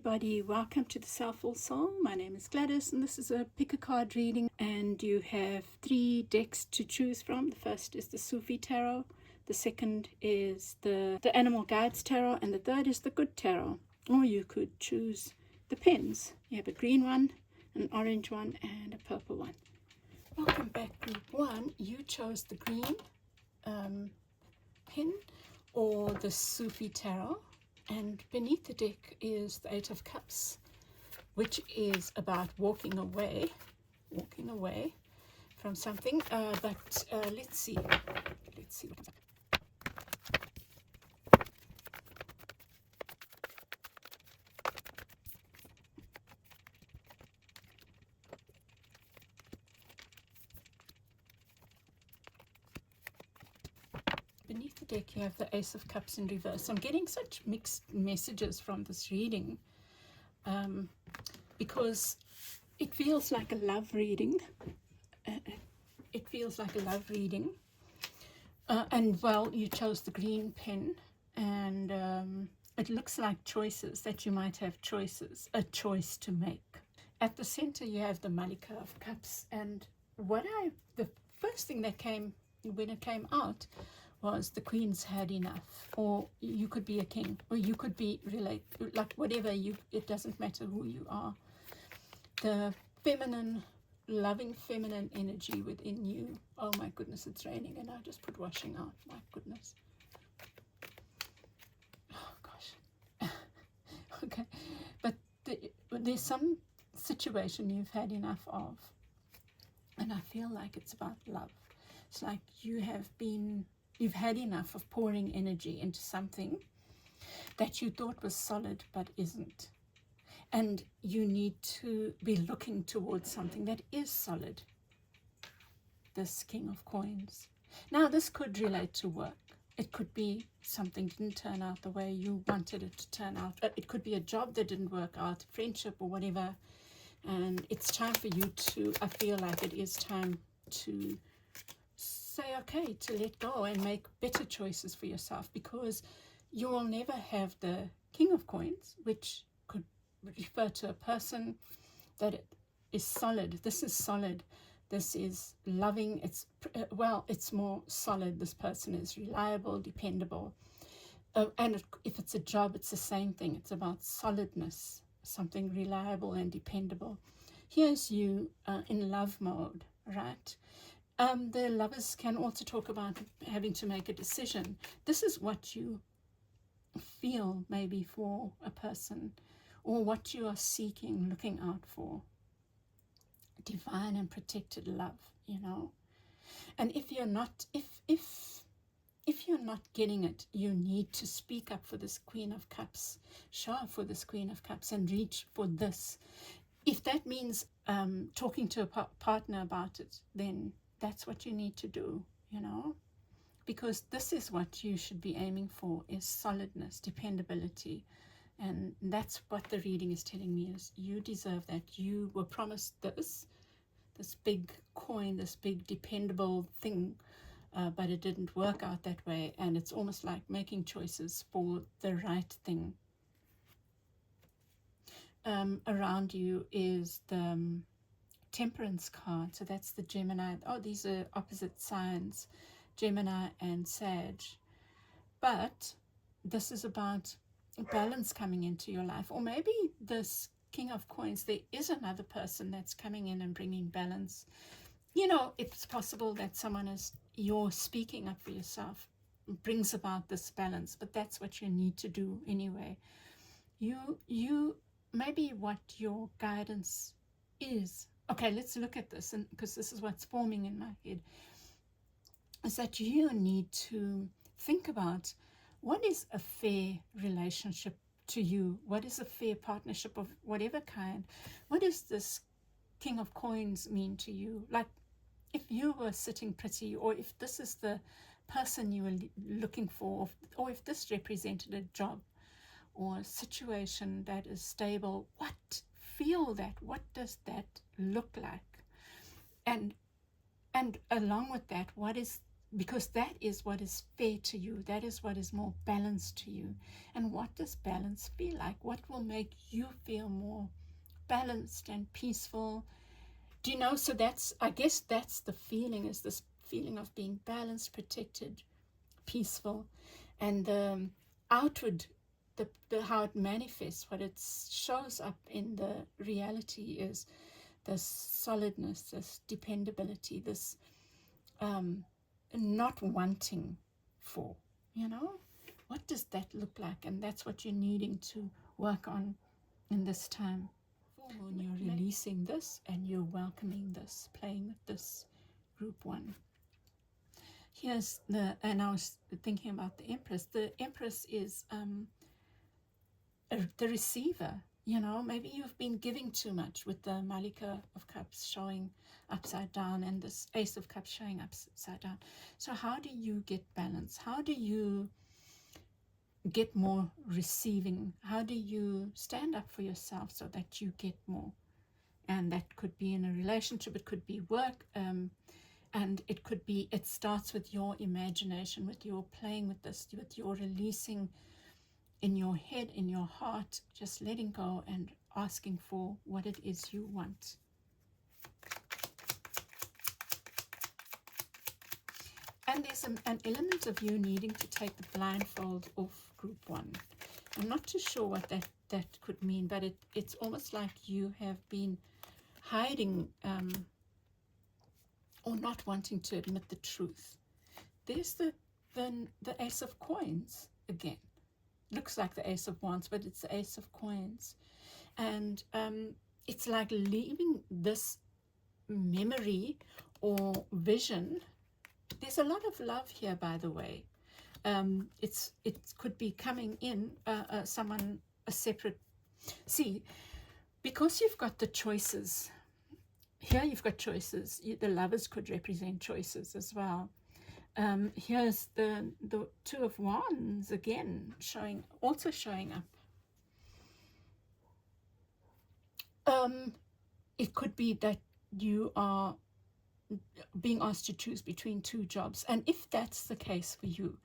everybody, welcome to the Soulful Soul. My name is Gladys and this is a pick a card reading, and you have 3 decks to choose from. The first is the Sufi Tarot, the second is the Animal Guides Tarot, and the third is the Good Tarot. Or you could choose the pens. You have a green one, an orange one, and a purple one. Welcome back, group 1. You chose the green pen or the Sufi Tarot. And beneath the deck is the 8 of Cups, which is about walking away from something. But let's see what comes up. Beneath the deck you have the Ace of Cups in reverse. I'm getting such mixed messages from this reading because it feels like a love reading. And well, you chose the green pen, and it looks like choices, that you might have a choice to make. At the center you have the Malika of Cups, and the first thing that came when it came out was the Queen's had enough. Or you could be a king, or you could be like whatever it doesn't matter who you are. The feminine, loving feminine energy within you. Oh my goodness, it's raining and I just put washing out. My goodness. Oh gosh. Okay, but there's some situation you've had enough of, and I feel like it's about love. It's like you've had enough of pouring energy into something that you thought was solid but isn't. And you need to be looking towards something that is solid. This King of Coins. Now this could relate to work. It could be something didn't turn out the way you wanted it to turn out. It could be a job that didn't work out, friendship or whatever. And it's time for you to, I feel like it is time to say okay, to let go and make better choices for yourself, because you will never have the King of Coins, which could refer to a person that is solid. This is solid. This is loving. It's more solid. This person is reliable, dependable. And if it's a job, it's the same thing. It's about solidness, something reliable and dependable. Here's you in love mode, right? The lovers can also talk about having to make a decision. This is what you feel maybe for a person, or what you are seeking, looking out for. Divine and protected love, you know. And if you're not, if you're not getting it, you need to speak up for this Queen of Cups. Show up for this Queen of Cups and reach for this. If that means talking to a partner about it, then that's what you need to do, you know, because this is what you should be aiming for, is solidness, dependability. And that's what the reading is telling me, is you deserve that. You were promised this big coin, this big dependable thing, but it didn't work out that way. And it's almost like making choices for the right thing. Around you is the Temperance card, so that's the Gemini. Oh, these are opposite signs, Gemini and Sag. But this is about balance coming into your life. Or maybe this King of Coins, there is another person that's coming in and bringing balance. You know, it's possible that you're speaking up for yourself, brings about this balance, but that's what you need to do anyway. You maybe what your guidance is. Okay, let's look at this, and because this is what's forming in my head, is that you need to think about what is a fair relationship to you. What is a fair partnership of whatever kind? What does this King of Coins mean to you? Like, if you were sitting pretty, or if this is the person you were looking for, or if this represented a job or a situation that is stable, what does that look like? And along with that, what is because that is what is fair to you. That is what is more balanced to you. And what does balance feel like? What will make you feel more balanced and peaceful? Do you know? So that's, I guess that's the feeling, is this feeling of being balanced, protected, peaceful. And the outward, the how it manifests, what it shows up in the reality is this solidness, this dependability, this not wanting for, you know? What does that look like? And that's what you're needing to work on in this time. Full moon, you're releasing this and you're welcoming this, playing with this group 1. Here's the, and I was thinking about the Empress. The Empress is the receiver. You know, maybe you've been giving too much with the Malika of Cups showing upside down and this Ace of Cups showing upside down. So how do you get balance? How do you get more receiving? How do you stand up for yourself so that you get more? And that could be in a relationship, it could be work, and it could be, it starts with your imagination, with your playing with this, with your releasing in your head, in your heart, just letting go and asking for what it is you want. And there's an element of you needing to take the blindfold off group 1. I'm not too sure what that could mean, but it's almost like you have been hiding or not wanting to admit the truth. There's the Ace of Coins again. Looks like the Ace of Wands, but it's the Ace of Coins. And it's like leaving this memory or vision. There's a lot of love here, by the way. It could be coming in someone, a separate. See, because you've got the choices. Here you've got choices. The Lovers could represent choices as well. Here's the Two of Wands again, also showing up. It could be that you are being asked to choose between 2 jobs, and if that's the case for you,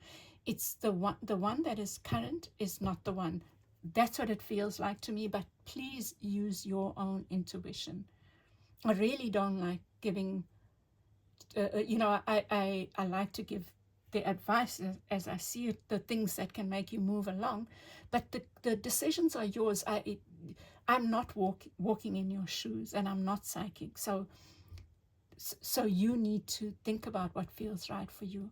it's the one that is current is not the one. That's what it feels like to me, but please use your own intuition. I really don't like giving I like to give the advice as I see it, the things that can make you move along, but the decisions are yours. I'm not walking in your shoes, and I'm not psychic, so you need to think about what feels right for you.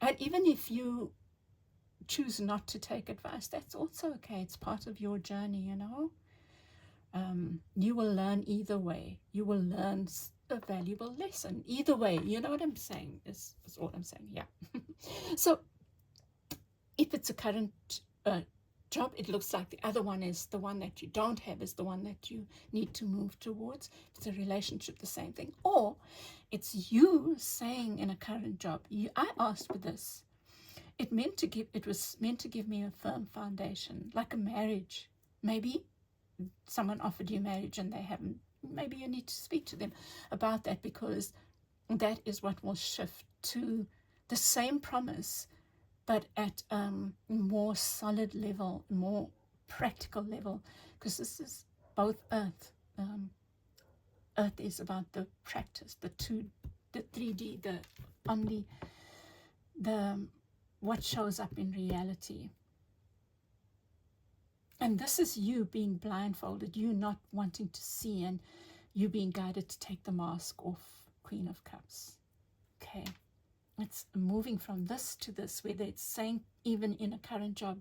And even if you choose not to take advice, that's also okay. It's part of your journey, you know. You will learn either way. You will learn a valuable lesson either way. You know what I'm saying? Is all I'm saying. Yeah. So if it's a current job, it looks like the other one is the one that you don't have, is the one that you need to move towards. If it's a relationship, the same thing. Or it's you saying in a current job, I asked for this. It was meant to give me a firm foundation, like a marriage. Maybe someone offered you marriage and they haven't. Maybe you need to speak to them about that, because that is what will shift to the same promise, but at a more solid level, more practical level, because this is both earth. Earth is about the practice, the 3D, the what shows up in reality. And this is you being blindfolded, you not wanting to see, and you being guided to take the mask off, Queen of Cups. Okay. It's moving from this to this, whether it's saying even in a current job,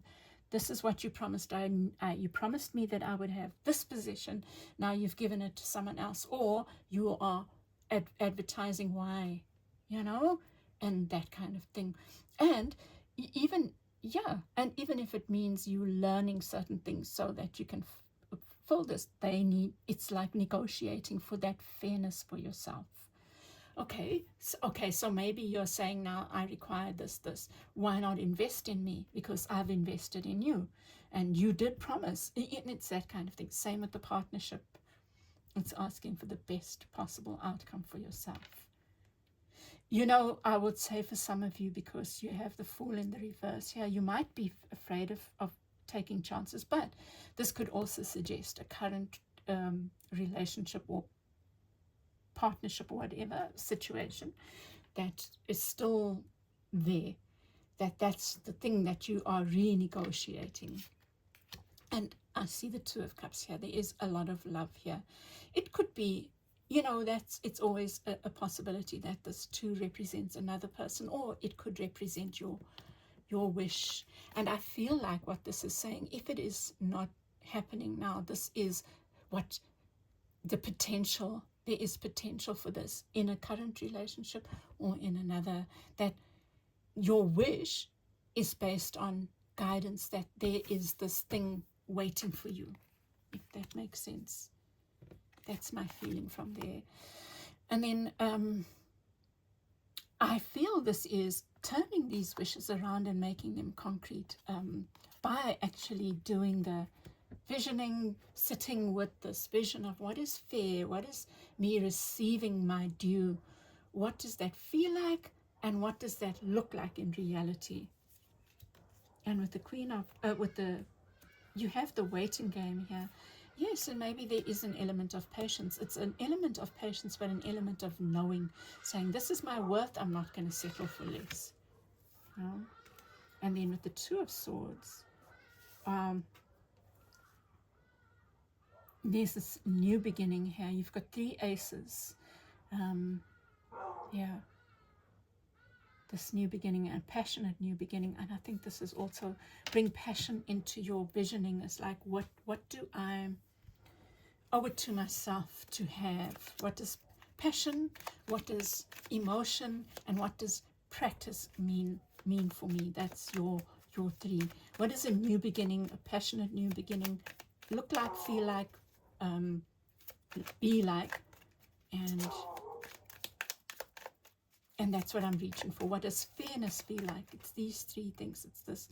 this is what you promised. You promised me that I would have this position. Now you've given it to someone else, or you are advertising why, you know, and that kind of thing. And even if it means you learning certain things so that you can fill this, it's like negotiating for that fairness for yourself. Okay, so maybe you're saying, now I require this. Why not invest in me? Because I've invested in you, and you did promise. It's that kind of thing. Same with the partnership. It's asking for the best possible outcome for yourself. You know, I would say for some of you, because you have the Fool in the reverse here, you might be afraid of taking chances, but this could also suggest a current relationship or partnership or whatever situation that is still there, that's the thing that you are renegotiating. And I see the Two of Cups here. There is a lot of love here. It could be, you know, it's always a possibility that this two represents another person, or it could represent your wish. And I feel like what this is saying, if it is not happening now, this is what the potential, there is potential for this in a current relationship or in another, that your wish is based on guidance, that there is this thing waiting for you, if that makes sense. That's my feeling from there. And then I feel this is turning these wishes around and making them concrete by actually doing the visioning, sitting with this vision of what is fair, what is me receiving my due, what does that feel like, and what does that look like in reality. And with the Queen of, you have the waiting game here. Yes, and maybe there is an element of patience. It's an element of patience, but an element of knowing, saying, this is my worth, I'm not going to settle for less. And then with the Two of Swords, there's this new beginning here. You've got 3 aces. Yeah. This new beginning, a passionate new beginning. And I think this is also bring passion into your visioning. It's like, what do I owe it to myself to have? What is passion? What is emotion? And what does practice mean for me? That's your 3. What is a new beginning, a passionate new beginning look like, feel like, be like? And that's what I'm reaching for. What does fairness feel like? It's these 3 things. It's this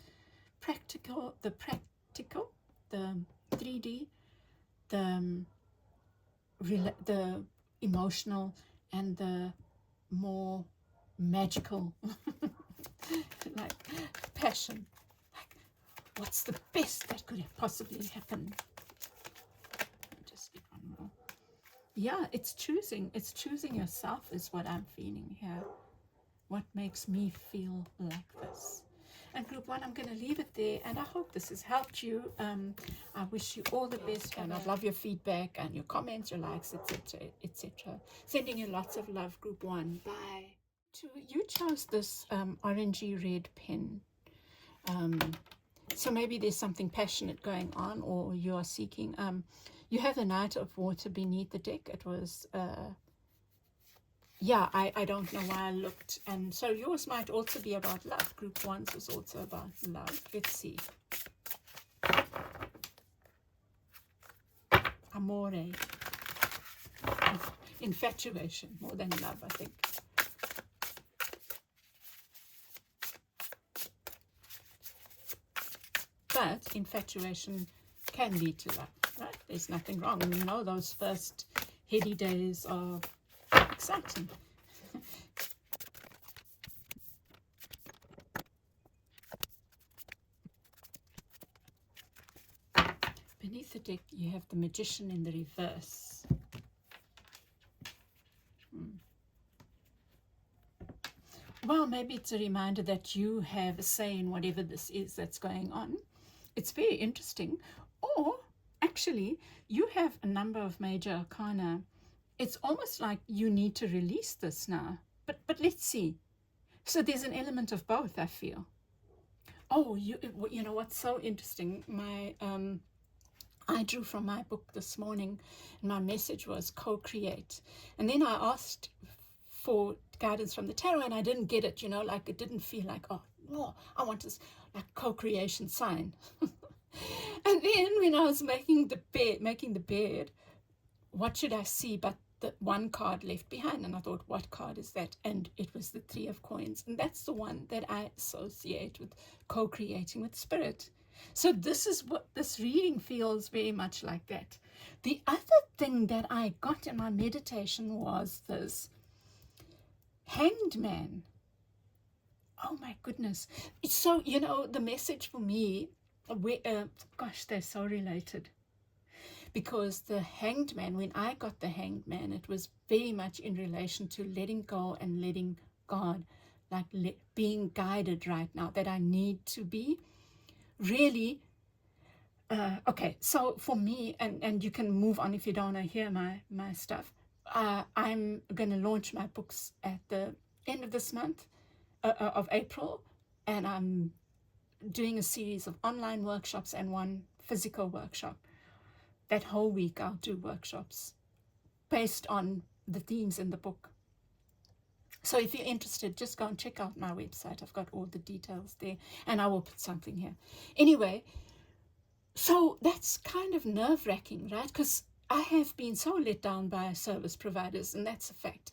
practical, the 3D, the emotional, and the more magical, like passion. Like, what's the best that could possibly happen? Just get one more. Yeah, it's choosing yourself is what I'm feeling here. What makes me feel like this? And group 1, I'm going to leave it there, and I hope this has helped you. I wish you all the best, and I'd love your feedback and your comments, your likes, etc., etc. Sending you lots of love, group 1. Bye. You chose this orangey red pen. So maybe there's something passionate going on, or you are seeking. You have the Knight of Water beneath the deck. It was, yeah, I don't know why I looked. And so yours might also be about love. Group 1's was also about love. Let's see. Amore. Infatuation, more than love, I think. But infatuation can lead to love, right? There's nothing wrong. You know, those first heady days are exciting. Beneath the deck, you have the Magician in the reverse. Well, maybe it's a reminder that you have a say in whatever this is that's going on. It's very interesting. Or actually, you have a number of major arcana. It's almost like you need to release this now. But let's see. So there's an element of both, I feel. Oh, you know what's so interesting? I drew from my book this morning, and my message was co-create. And then I asked for guidance from the tarot, and I didn't get it, you know, like it didn't feel like, oh, no, I want this like co-creation sign. And then when I was making the bed, what should I see but the one card left behind? And I thought, what card is that? And it was the 3 of Coins, and that's the one that I associate with co-creating with spirit. So this is what this reading feels very much like that. The other thing that I got in my meditation was this: Hanged Man. Oh my goodness. It's so, the message for me, gosh, they're so related. Because the Hanged Man, when I got the Hanged Man, it was very much in relation to letting go and letting God, like being guided right now, that I need to be really. Okay, so for me, and you can move on if you don't want to hear my stuff. I'm going to launch my books at the end of this month of April, and I'm doing a series of online workshops and one physical workshop. That whole week I'll do workshops based on the themes in the book. So if you're interested, just go and check out my website. I've got all the details there, and I will put something here. Anyway, so that's kind of nerve-wracking, right? Because I have been so let down by service providers, and that's a fact.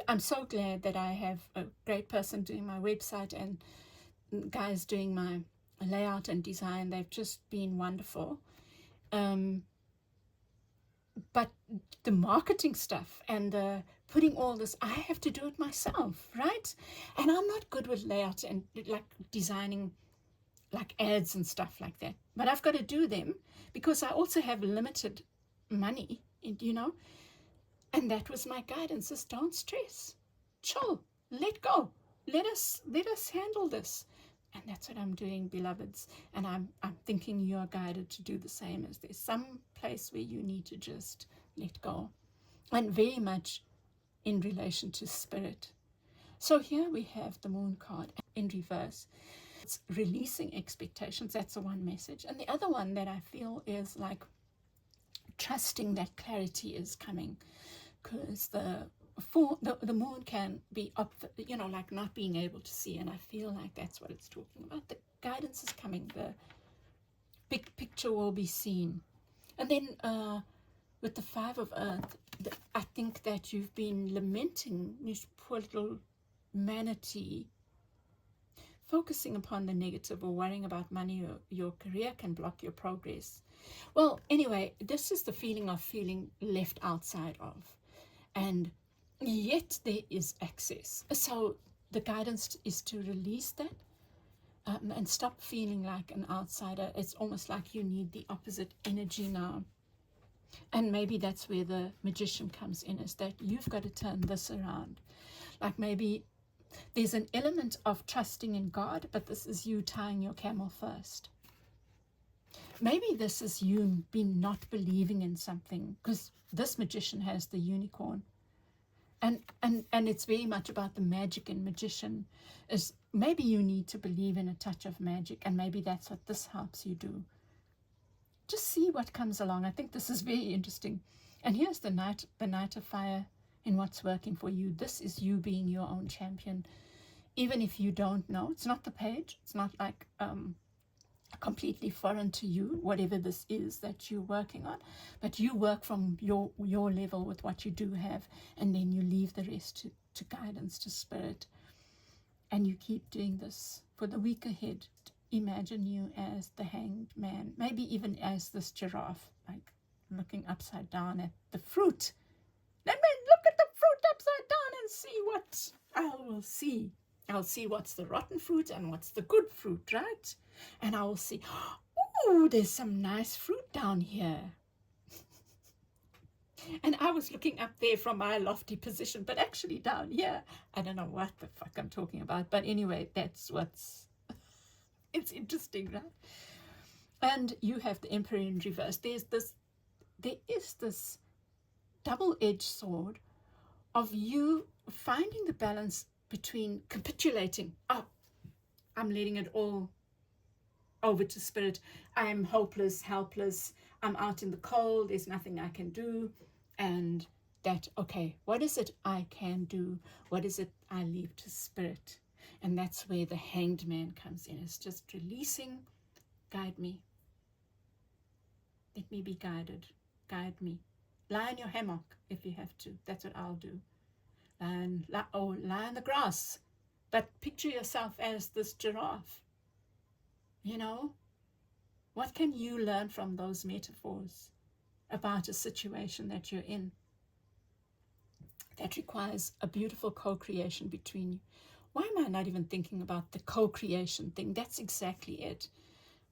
I'm so glad that I have a great person doing my website and guys doing my layout and design. They've just been wonderful. But the marketing stuff and the putting all this, I have to do it myself, right? And I'm not good with layout and like designing like ads and stuff like that. But I've got to do them because I also have limited money, and that was my guidance, is don't stress, chill, let go, let us handle this. And that's what I'm doing, beloveds. And I'm thinking you are guided to do the same, as there's some place where you need to just let go, and very much in relation to spirit. So here we have the Moon card in reverse. It's releasing expectations. That's the one message. And the other one that I feel is like trusting that clarity is coming, because the moon can be up, like not being able to see, and I feel like that's what it's talking about. The guidance is coming. The big picture will be seen. And then with the Five of Earth, I think that you've been lamenting this poor little manatee. Focusing upon the negative or worrying about money or your career can block your progress. Well, anyway, this is the feeling of feeling left outside of. And yet there is access. So the guidance is to release that and stop feeling like an outsider. It's almost like you need the opposite energy now. And maybe that's where the Magician comes in, is that you've got to turn this around. Like maybe there's an element of trusting in God, but this is you tying your camel first. Maybe this is you been not believing in something, because this Magician has the unicorn. And it's very much about the magic and magician. Is maybe you need to believe in a touch of magic, and maybe that's what this helps you do. Just see what comes along. I think this is very interesting. And here's the Knight of Fire in what's working for you. This is you being your own champion. Even if you don't know, it's not the page. It's not like completely foreign to you, whatever this is that you're working on. But you work from your level with what you do have, and then you leave the rest to guidance, to spirit. And you keep doing this for the week ahead. Imagine you as the Hanged Man, maybe even as this giraffe, like looking upside down at the fruit. Let me look at the fruit upside down and see what I will see. I'll see what's the rotten fruit and what's the good fruit, right? And I will see, oh, there's some nice fruit down here. And I was looking up there from my lofty position, but actually down here, I don't know what the fuck I'm talking about. But anyway, that's it's interesting, right? And you have the Emperor in reverse. There is this double-edged sword of you finding the balance between capitulating. Oh, I'm letting it all over to spirit. I'm hopeless, helpless. I'm out in the cold. There's nothing I can do. And that, okay, what is it I can do? What is it I leave to spirit? And that's where the Hanged Man comes in. It's just releasing. Guide me. Let me be guided. Guide me. Lie in your hammock if you have to. That's what I'll do. Lie in the grass. But picture yourself as this giraffe. What can you learn from those metaphors about a situation that you're in? That requires a beautiful co-creation between you. Why am I not even thinking about the co-creation thing? That's exactly it,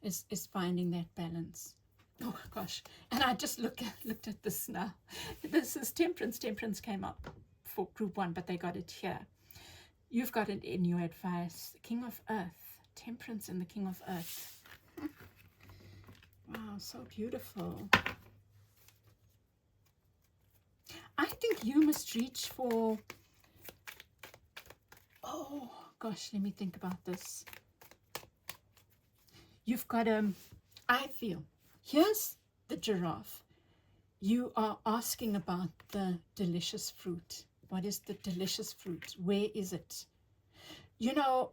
is finding that balance. Oh gosh, and I just looked at this now. This is Temperance. Temperance came up for group 1, but they got it here. You've got it in your advice. The King of Earth. Temperance and the King of Earth. Wow, so beautiful. I think you must reach for, oh gosh, let me think about this. You've got I feel, here's the giraffe. You are asking about the delicious fruit. What is the delicious fruit? Where is it? You know,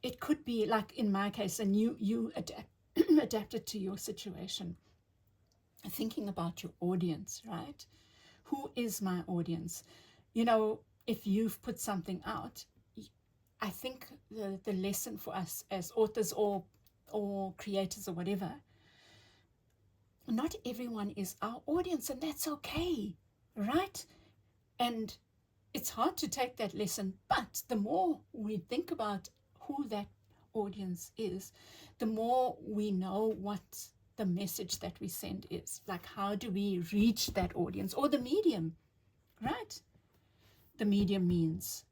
it could be like in my case, and you adapt it to your situation. Thinking about your audience, right? Who is my audience? You know, if you've put something out, I think the lesson for us as authors or creators or whatever, not everyone is our audience, and that's okay, right? And it's hard to take that lesson, but the more we think about who that audience is, the more we know what the message that we send is. Like, how do we reach that audience or the medium, right? The medium means,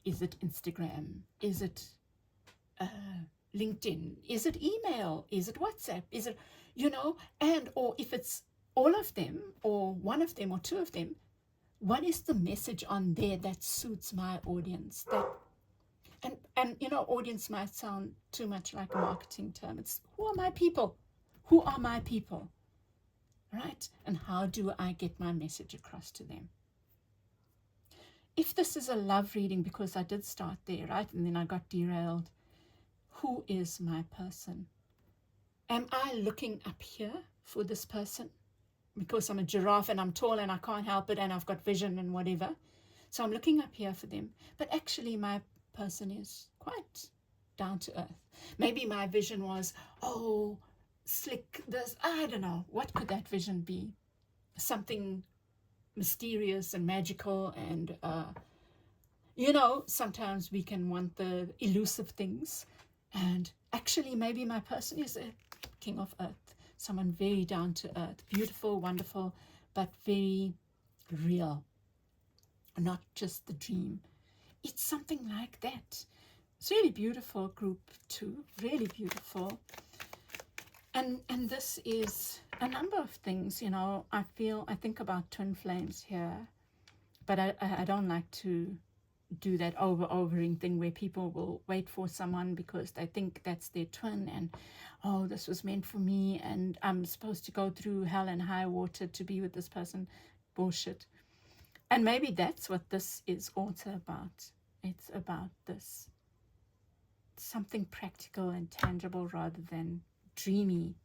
is it Instagram? Is it LinkedIn? Is it email? Is it WhatsApp? Is it, you know, and or if it's all of them or one of them or two of them, what is the message on there that suits my audience? That and you know, audience might sound too much like a marketing term. It's, who are my people? Who are my people? Right? And how do I get my message across to them? If this is a love reading, because I did start there, right? And then I got derailed. Who is my person? Am I looking up here for this person? Because I'm a giraffe and I'm tall and I can't help it and I've got vision and whatever. So I'm looking up here for them. But actually my person is quite down to earth. Maybe my vision was, oh, slick, this, I don't know. What could that vision be? Something mysterious and magical and, you know, sometimes we can want the elusive things. And actually maybe my person is a King of Earth. Someone very down to earth, beautiful, wonderful, but very real, not just the dream. It's something like that. It's really beautiful, group 2, really beautiful. And this is a number of things, you know. I think about twin flames here, but I don't like to do that overing thing where people will wait for someone because they think that's their twin and, oh, this was meant for me and I'm supposed to go through hell and high water to be with this person. Bullshit. And maybe that's what this is also about. It's about this, something practical and tangible rather than dreamy.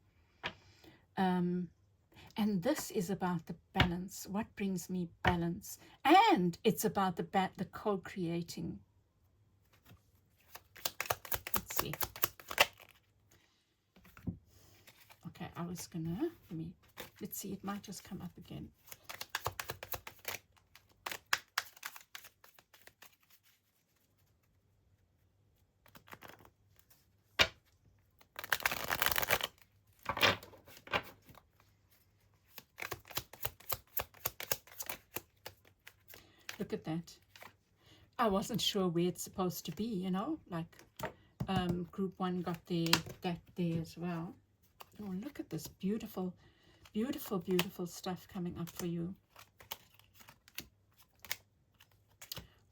And this is about the balance. What brings me balance? And it's about the co-creating. Let's see. Okay, I was gonna, let's see, it might just come up again. Look at that. I wasn't sure where it's supposed to be, you know, like group 1 got that there as well. Oh, look at this beautiful, beautiful, beautiful stuff coming up for you.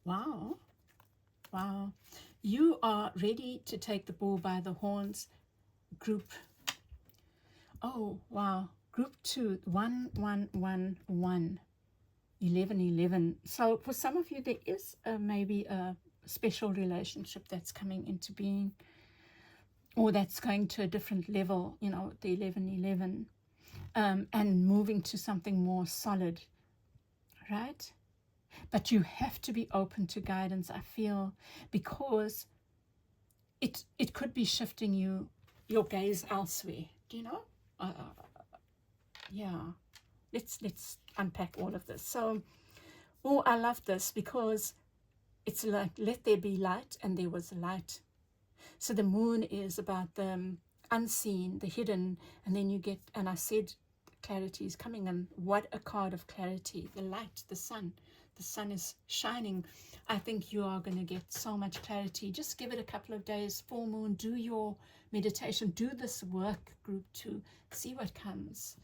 Wow. Wow. You are ready to take the bull by the horns. Group, oh, wow. Group 2, 1, 1, 1, 1. 11, 11. So for some of you, there is maybe a special relationship that's coming into being, or that's going to a different level, you know, the 11, 11, and moving to something more solid, right? But you have to be open to guidance, I feel, because it could be shifting your gaze elsewhere, do you know? Yeah. Let's unpack all of this. So Oh, I love this because it's like, let there be light, and there was light. So the moon is about the unseen, the hidden, and then you get, and I said clarity is coming, and what a card of clarity, the light, the sun. The sun is shining. I think you are going to get so much clarity. Just give it a couple of days, full moon, do your meditation, do this work group to see what comes.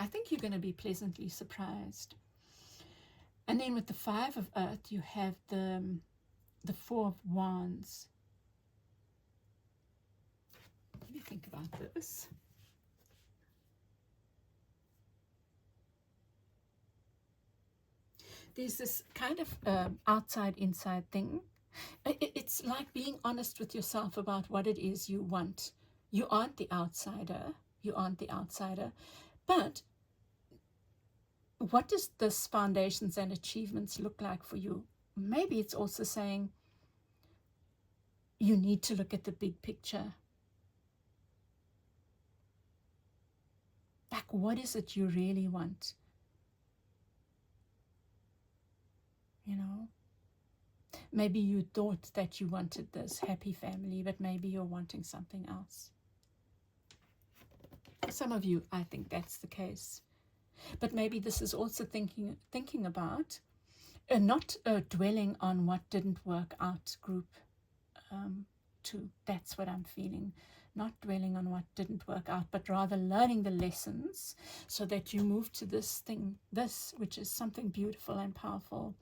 I think you're going to be pleasantly surprised. And then with the Five of Earth, you have the Four of Wands. Let me think about this. There's this kind of outside-inside thing. It's like being honest with yourself about what it is you want. You aren't the outsider. You aren't the outsider. But what does this foundations and achievements look like for you? Maybe it's also saying you need to look at the big picture. Like, what is it you really want? You know? Maybe you thought that you wanted this happy family, but maybe you're wanting something else. For some of you, I think that's the case. But maybe this is also thinking about not dwelling on what didn't work out, group 2. That's what I'm feeling. Not dwelling on what didn't work out, but rather learning the lessons so that you move to this which is something beautiful and powerful.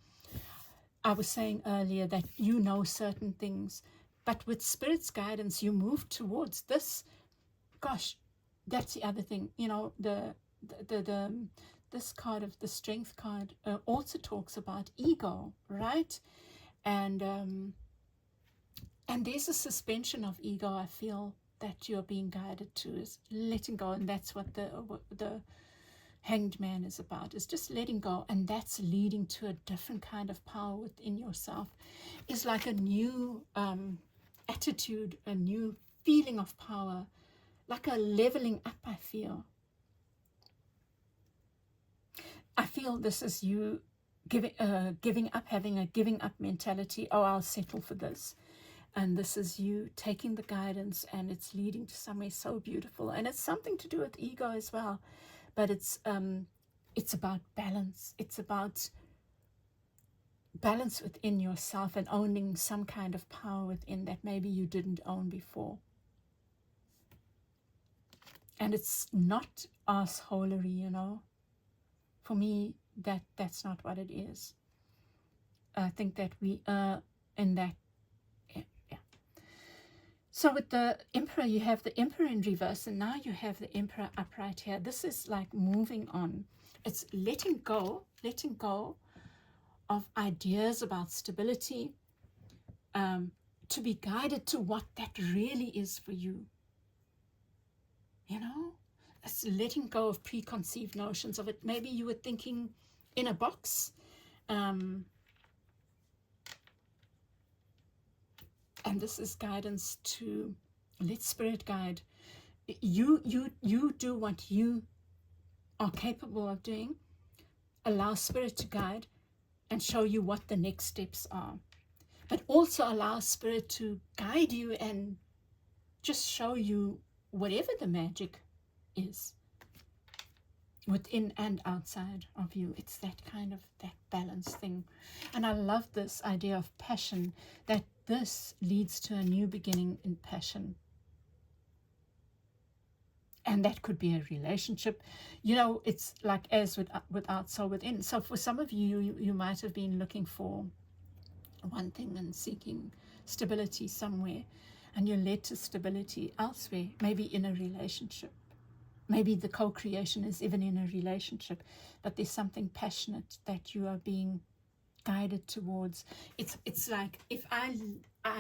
I was saying earlier that you know certain things, but with Spirit's guidance, you move towards this. Gosh, that's the other thing. You know, this card of the Strength card also talks about ego, right? And there's a suspension of ego. I feel that you're being guided to is letting go, and that's what the Hanged Man is about, is just letting go, and that's leading to a different kind of power within yourself. It's like a new attitude, a new feeling of power, like a leveling up. I feel this is you giving up, having a giving up mentality. Oh, I'll settle for this. And this is you taking the guidance, and it's leading to somewhere so beautiful. And it's something to do with ego as well. But it's about balance. It's about balance within yourself and owning some kind of power within that maybe you didn't own before. And it's not assholery, you know. For me, that's not what it is. I think that we are in that. Yeah. So with the Emperor, you have the Emperor in reverse, and now you have the Emperor upright here. This is like moving on. It's letting go of ideas about stability, to be guided to what that really is for you. You know, it's letting go of preconceived notions of it. Maybe you were thinking in a box, and this is guidance to let Spirit guide you. You do what you are capable of doing. Allow Spirit to guide and show you what the next steps are, but also allow Spirit to guide you and just show you whatever the magic is within and outside of you. It's that kind of that balance thing. And I love this idea of passion, that this leads to a new beginning in passion. And that could be a relationship. You know, it's like as without, so within. So for some of you, you might have been looking for one thing and seeking stability somewhere, and you're led to stability elsewhere, maybe in a relationship. Maybe the co-creation is even in a relationship, but there's something passionate that you are being guided towards. It's like if I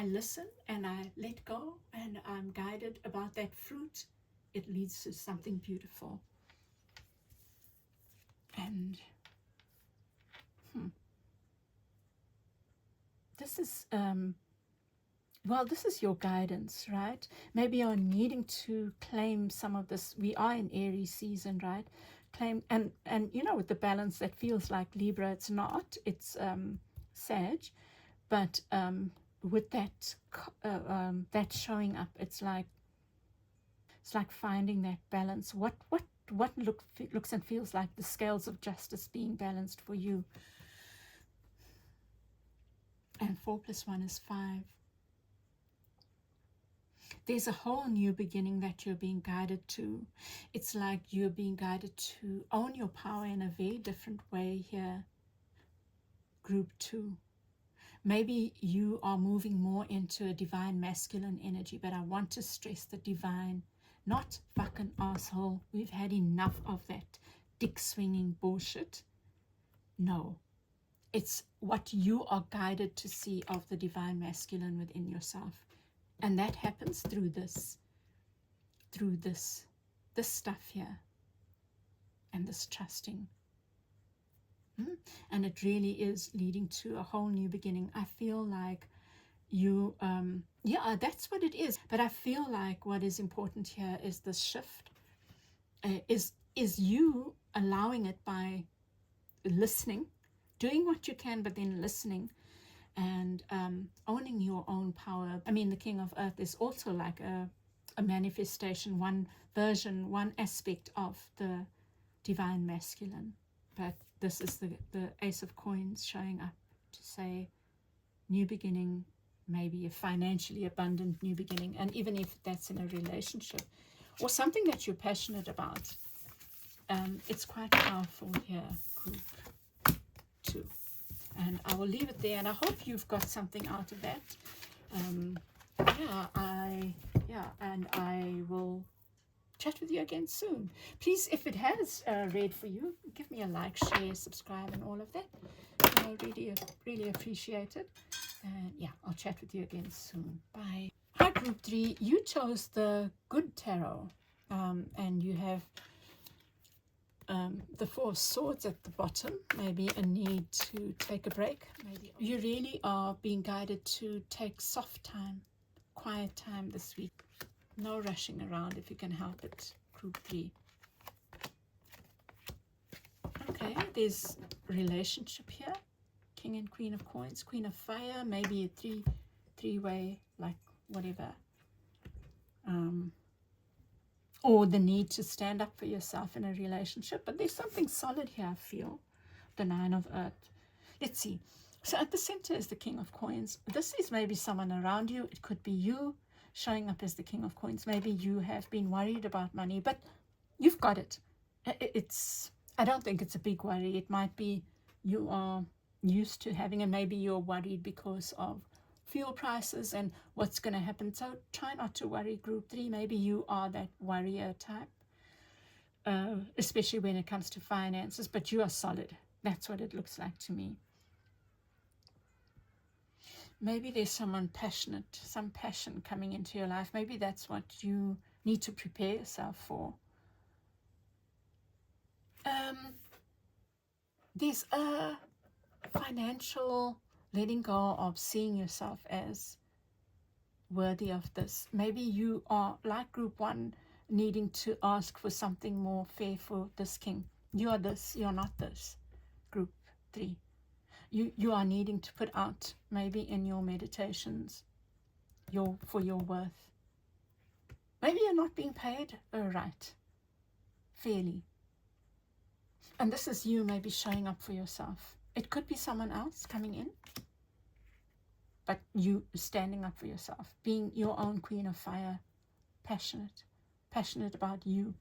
listen and I let go and I'm guided about that fruit, it leads to something beautiful. And this is well, this is your guidance, right? Maybe you're needing to claim some of this. We are in Aries season, right? claim, and you know, with the balance that feels like Libra, it's not, it's Sag, but with that that showing up, it's like finding that balance. What looks and feels like the scales of justice being balanced for you. And 4 + 1 is 5. There's a whole new beginning that you're being guided to. It's like you're being guided to own your power in a very different way here, group 2. Maybe you are moving more into a divine masculine energy, but I want to stress the divine, not fucking asshole. We've had enough of that dick swinging bullshit. No, it's what you are guided to see of the divine masculine within yourself. And that happens through this stuff here, and this trusting. And it really is leading to a whole new beginning. I feel like you, yeah, that's what it is. But I feel like what is important here is this shift, is you allowing it by listening, doing what you can, but then listening, and owning your own power. I mean, the King of Earth is also like a manifestation, one version, one aspect of the divine masculine. But this is the Ace of Coins showing up to say new beginning, maybe a financially abundant new beginning. And even if that's in a relationship or something that you're passionate about, it's quite powerful here, group 2. And I will leave it there, and I hope you've got something out of that. And I will chat with you again soon. Please, if it has read for you, give me a like, share, subscribe, and all of that. I really appreciate it. And yeah, I'll chat with you again soon. Bye. Hi, group 3. You chose the Good Tarot, and you have the 4 of Swords at the bottom. Maybe a need to take a break. Maybe you really are being guided to take soft time, quiet time this week. No rushing around if you can help it, group 3. Okay, there's relationship here. King and Queen of Coins, Queen of Fire, maybe a three-way, like whatever. Or the need to stand up for yourself in a relationship. But there's something solid here, I feel. The 9 of Earth. Let's see. So at the center is the King of Coins. This is maybe someone around you. It could be you showing up as the King of Coins. Maybe you have been worried about money, but you've got it. I don't think it's a big worry. It might be you are used to having, and maybe you're worried because of fuel prices and what's going to happen. So try not to worry, group 3. Maybe you are that worrier type, especially when it comes to finances, but you are solid. That's what it looks like to me. Maybe there's someone passionate, some passion coming into your life. Maybe that's what you need to prepare yourself for. There's a financial letting go of seeing yourself as worthy of this. Maybe you are like group 1, needing to ask for something more fair for this king. You are this, you're not this, group 3. You are needing to put out, maybe in your meditations, for your worth. Maybe you're not being paid right, fairly. And this is you maybe showing up for yourself. It could be someone else coming in, but you standing up for yourself, being your own Queen of Fire, passionate about you.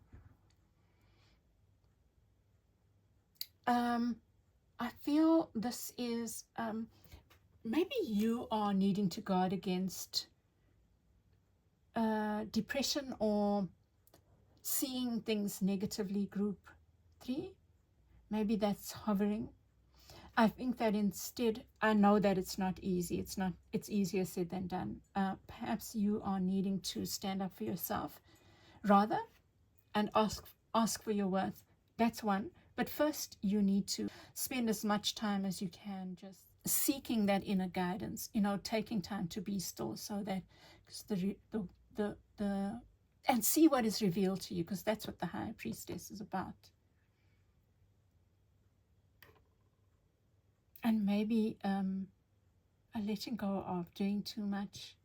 I feel this is, maybe you are needing to guard against depression or seeing things negatively, group 3. Maybe that's hovering. I think that instead, I know that it's not easy. It's easier said than done. Perhaps you are needing to stand up for yourself rather and ask for your worth. That's one. But first, you need to spend as much time as you can just seeking that inner guidance, taking time to be still, so that and see what is revealed to you, because that's what the High Priestess is about. And maybe a letting go of doing too much,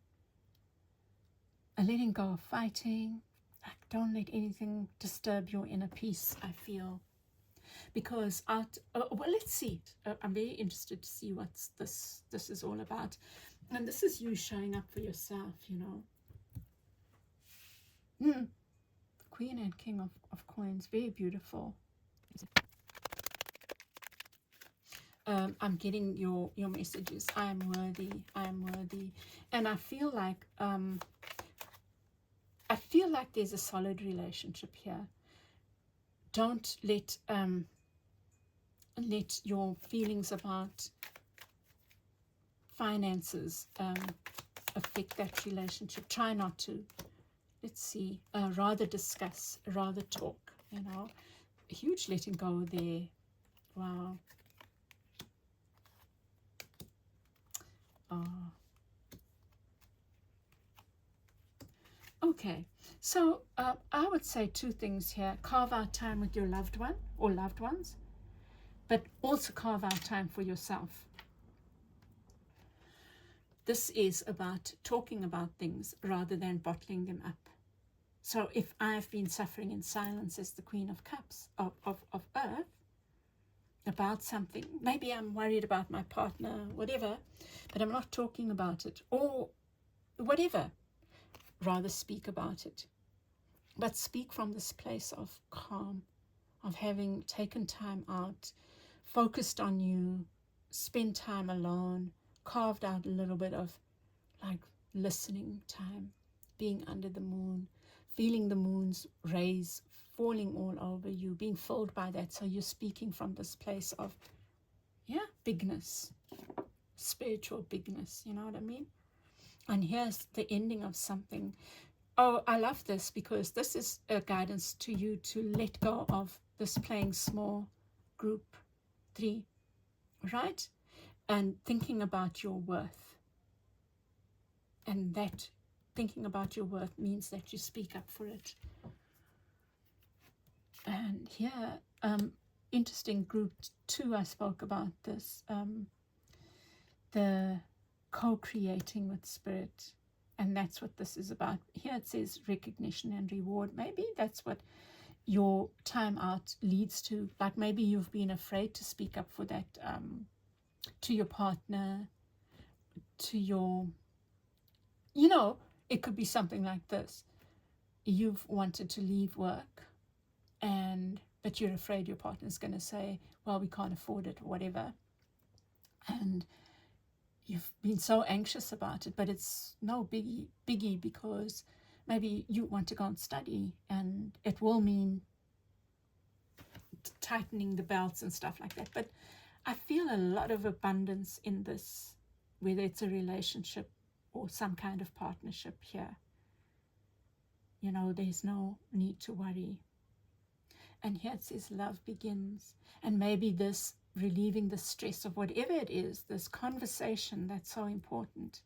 a letting go of fighting. Like, don't let anything disturb your inner peace, I feel. Because well, let's see. I'm very interested to see what this is all about. And this is you showing up for yourself, you know. Queen and King of Coins, very beautiful. I'm getting your messages. I am worthy. I am worthy. And I feel like there's a solid relationship here. Don't let your feelings about finances affect that relationship. Try not to. Let's see. Rather discuss, rather talk, you know. A huge letting go there. Wow. Okay, so I would say two things here. Carve out time with your loved one or loved ones, but also carve out time for yourself. This is about talking about things rather than bottling them up. So if I've been suffering in silence as the Queen of Cups of Earth about something, maybe I'm worried about my partner, whatever, but I'm not talking about it, or whatever, rather speak about it. But speak from this place of calm, of having taken time out, focused on you, spent time alone, carved out a little bit of like listening time, being under the moon, feeling the moon's rays falling all over you, being filled by that. So you're speaking from this place of, bigness, spiritual bigness, you know what I mean? And here's the ending of something. Oh, I love this because this is a guidance to you to let go of this playing small group 3, right? And thinking about your worth. And that thinking about your worth means that you speak up for it. And here, interesting group 2, I spoke about this, the co-creating with spirit. And that's what this is about. Here it says recognition and reward. Maybe that's what your time out leads to. Like maybe you've been afraid to speak up for that to your partner, to your, it could be something like this. You've wanted to leave work, but you're afraid your partner's going to say, well, we can't afford it or whatever. And you've been so anxious about it, but it's no biggie because maybe you want to go and study, and it will mean tightening the belts and stuff like that. But I feel a lot of abundance in this, whether it's a relationship or some kind of partnership here. There's no need to worry. And here it says love begins. And maybe this relieving the stress of whatever it is, this conversation that's so important,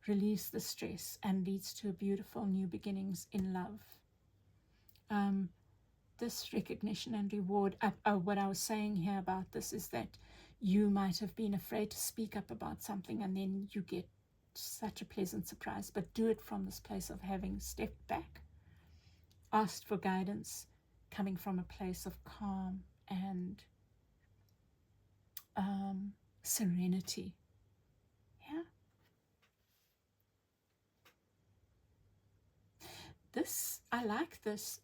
relieves the stress and leads to beautiful new beginnings in love. This recognition and reward, what I was saying here about this is that you might have been afraid to speak up about something, and then you get such a pleasant surprise. But do it from this place of having stepped back, asked for guidance, coming from a place of calm and serenity. Yeah. I like this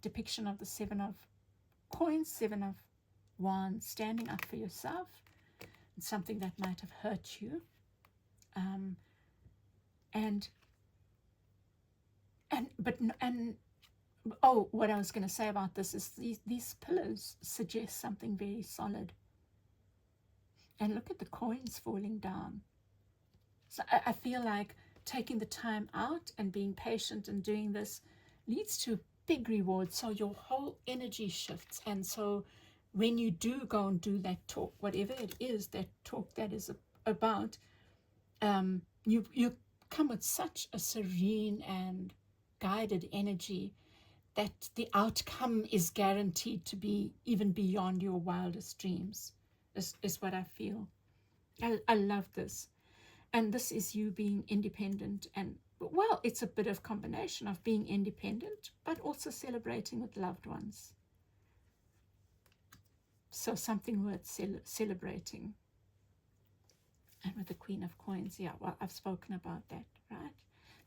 depiction of the 7 of Coins, 7 of Wands, standing up for yourself and something that might have hurt you. What I was going to say about this is these pillars suggest something very solid. And look at the coins falling down. So I feel like taking the time out and being patient and doing this leads to big rewards. So your whole energy shifts. And so when you do go and do that talk, whatever it is, that talk that is about, you come with such a serene and guided energy that the outcome is guaranteed to be even beyond your wildest dreams, is what I feel. I love this. And this is you being independent, and well, it's a bit of combination of being independent but also celebrating with loved ones. So something worth celebrating. And with the Queen of Coins, yeah, well, I've spoken about that, right?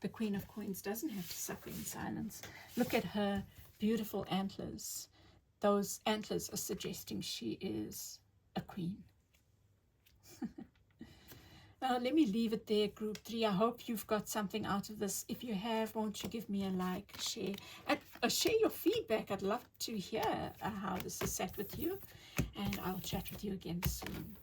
The Queen of Coins doesn't have to suffer in silence. Look at her beautiful antlers. Those antlers are suggesting she is a queen. Let me leave it there, group 3. I hope you've got something out of this. If you have, won't you give me a like, share, and share your feedback. I'd love to hear how this has sat with you, and I'll chat with you again soon.